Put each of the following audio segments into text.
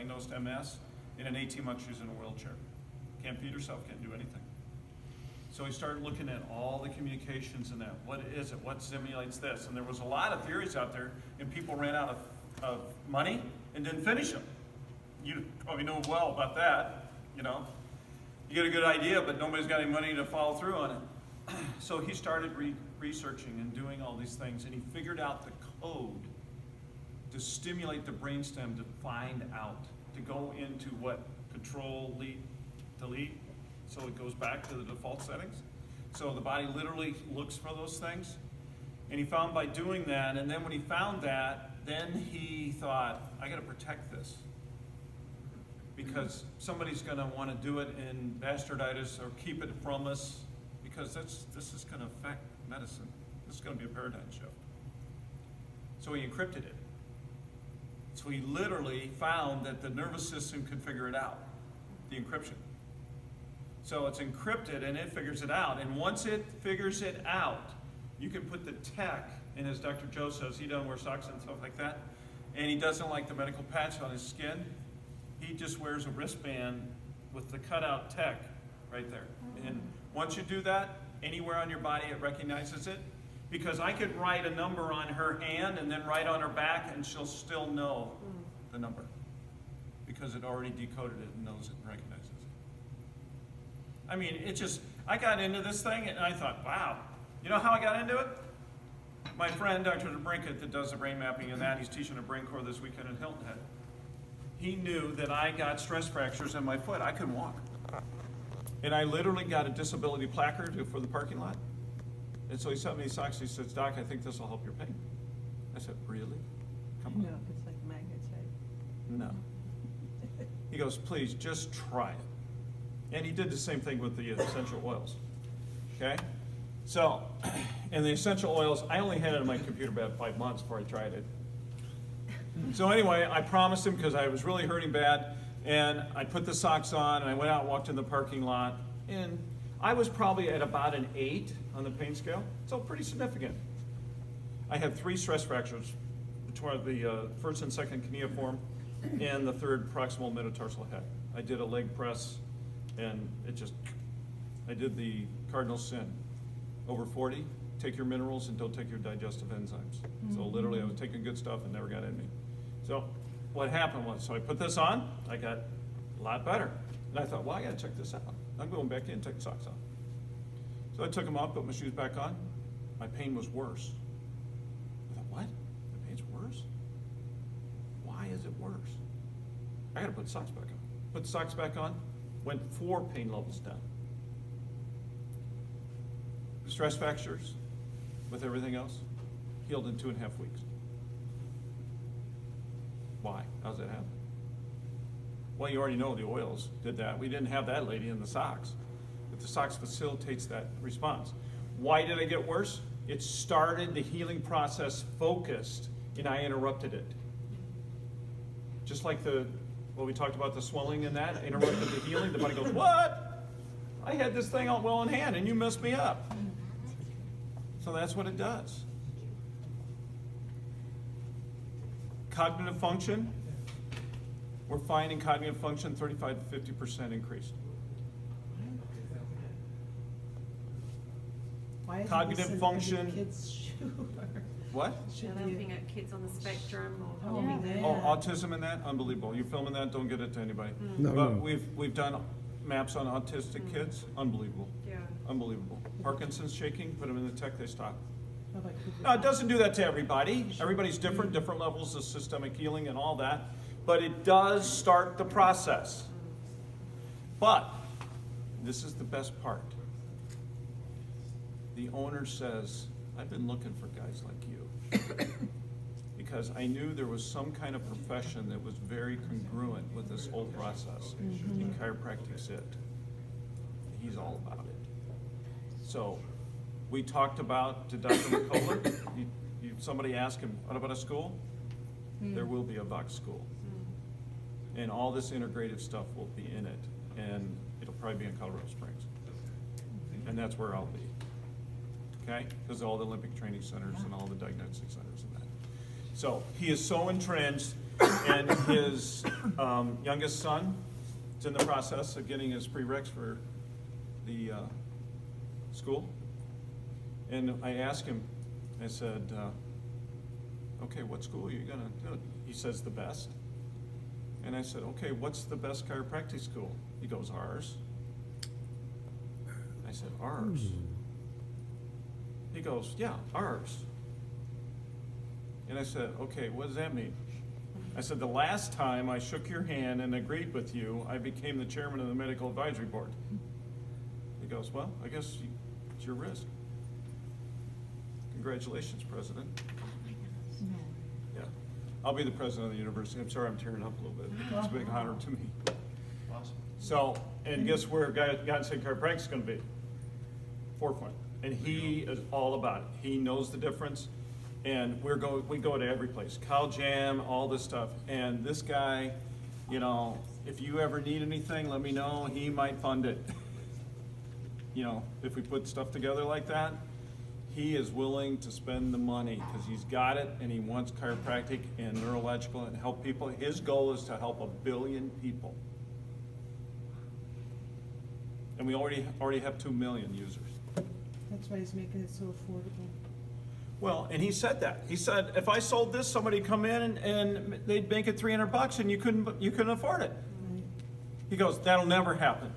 diagnosed MS, and in 18 months she's in a wheelchair. Can't feed herself, can't do anything. So he started looking at all the communications in that. What is it? What simulates this? And there was a lot of theories out there, and people ran out of money and didn't finish them. You probably know well about that, you know. You get a good idea, but nobody's got any money to follow through on it. So he started researching and doing all these things, and he figured out the code to stimulate the brainstem to find out, to go into what control, delete, so it goes back to the default settings. So the body literally looks for those things. And he found by doing that, and then when he found that, then he thought, I gotta protect this. Because somebody's gonna wanna do it in bastarditis or keep it from us, because this is gonna affect medicine. This is gonna be a paradigm shift. So he encrypted it. So he literally found that the nervous system could figure it out, the encryption. So it's encrypted and it figures it out. And once it figures it out, you can put the tech, and as Dr. Joe says, he doesn't wear socks and stuff like that, and he doesn't like the medical patch on his skin. He just wears a wristband with the cutout tech right there. And once you do that, anywhere on your body it recognizes it. Because I could write a number on her hand and then write on her back and she'll still know the number. Because it already decoded it and knows it and recognizes it. I mean, I got into this thing and I thought, wow. You know how I got into it? My friend, Dr. DeBrinket, that does the brain mapping and that, he's teaching a brain core this weekend at Hilton Head. He knew that I got stress fractures in my foot. I couldn't walk. And I literally got a disability placard for the parking lot. And so he sent me these socks. He says, Doc, I think this will help your pain. I said, really? Come on. No, it's like magnetite. No. He goes, please, just try it. And he did the same thing with the essential oils. Okay? So, and the essential oils, I only had it on my computer about 5 months before I tried it. So anyway, I promised him because I was really hurting bad, and I put the socks on, and I went out and walked in the parking lot, and I was probably at about an 8 on the pain scale, so pretty significant. I had 3 stress fractures between the first and second cuneiform and the third proximal metatarsal head. I did a leg press, and I did the cardinal sin. Over 40, take your minerals and don't take your digestive enzymes. So literally I was taking good stuff and never got in me. So what happened was, so I put this on, I got a lot better. And I thought, well, I gotta check this out. I'm going back in and take the socks off. So I took them off, put my shoes back on. My pain was worse. I thought, what? My pain's worse? Why is it worse? I gotta put the socks back on. Put the socks back on, went 4 pain levels down. Stress fractures, with everything else, healed in 2.5 weeks. Why? How's that happen? Well, you already know the oils did that. We didn't have that lady in the socks. But the socks facilitates that response. Why did I get worse? It started the healing process focused, and I interrupted it. Just like what we talked about, the swelling and that, I interrupted the healing. The body goes, what? I had this thing all well in hand, and you messed me up. So that's what it does. Cognitive function, we're finding cognitive function 35 to 50% increased. Why isn't Cognitive this in function- every kid's shoe? What? Should They're be- looking at kids on the spectrum or Oh, yeah. yeah. Oh, autism in that? Unbelievable. You're filming that? Don't get it to anybody. No, But no. we've done maps on autistic kids. Unbelievable. Yeah. Unbelievable. Parkinson's shaking, put them in the tech, they stop. How about people- No, it doesn't do that to everybody. Everybody's different, different levels of systemic healing and all that. But it does start the process. But this is the best part. The owner says, I've been looking for guys like you. Because I knew there was some kind of profession that was very congruent with this whole process. And chiropractic's it. He's all about it. So we talked about to Dr. McCullough, somebody asked him, what about a school? There will be a Voxx school. And all this integrative stuff will be in it. And it'll probably be in Colorado Springs. And that's where I'll be. Okay? Because all the Olympic training centers and all the diagnostic centers and that. So he is so entrenched, And his youngest son is in the process of getting his prereqs for the school. And I asked him, I said, okay, what school are you gonna do? He says, the best. And I said, okay, what's the best chiropractic school? He goes, ours. I said, ours? He goes, yeah, ours. And I said, okay, what does that mean? I said, the last time I shook your hand and agreed with you, I became the chairman of the medical advisory board. He goes, well, I guess it's your risk. Congratulations, President. No. Yeah, I'll be the president of the university. I'm sorry I'm tearing up a little bit. It's a big honor to me. Awesome. So, and guess where God said chiropractic is gonna be? Forefront. And he is all about it. He knows the difference. And we go to every place, Cow Jam, all this stuff. And this guy, you know, if you ever need anything, let me know. He might fund it. You know, if we put stuff together like that, he is willing to spend the money because he's got it and he wants chiropractic and neurological and help people. His goal is to help 1 billion people. And we already have 2 million users. That's why he's making it so affordable. Well, and he said that. He said, if I sold this, somebody'd come in and they'd make it $300 and you couldn't afford it. Right. He goes, that'll never happen.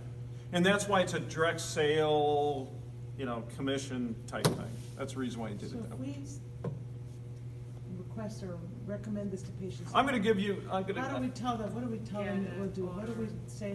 And that's why it's a direct sale, you know, commission type thing. That's the reason why he did So it if that way. we request or recommend this to patients. I'm gonna give you, How do we tell them, what do we tell them that we'll do? What do we say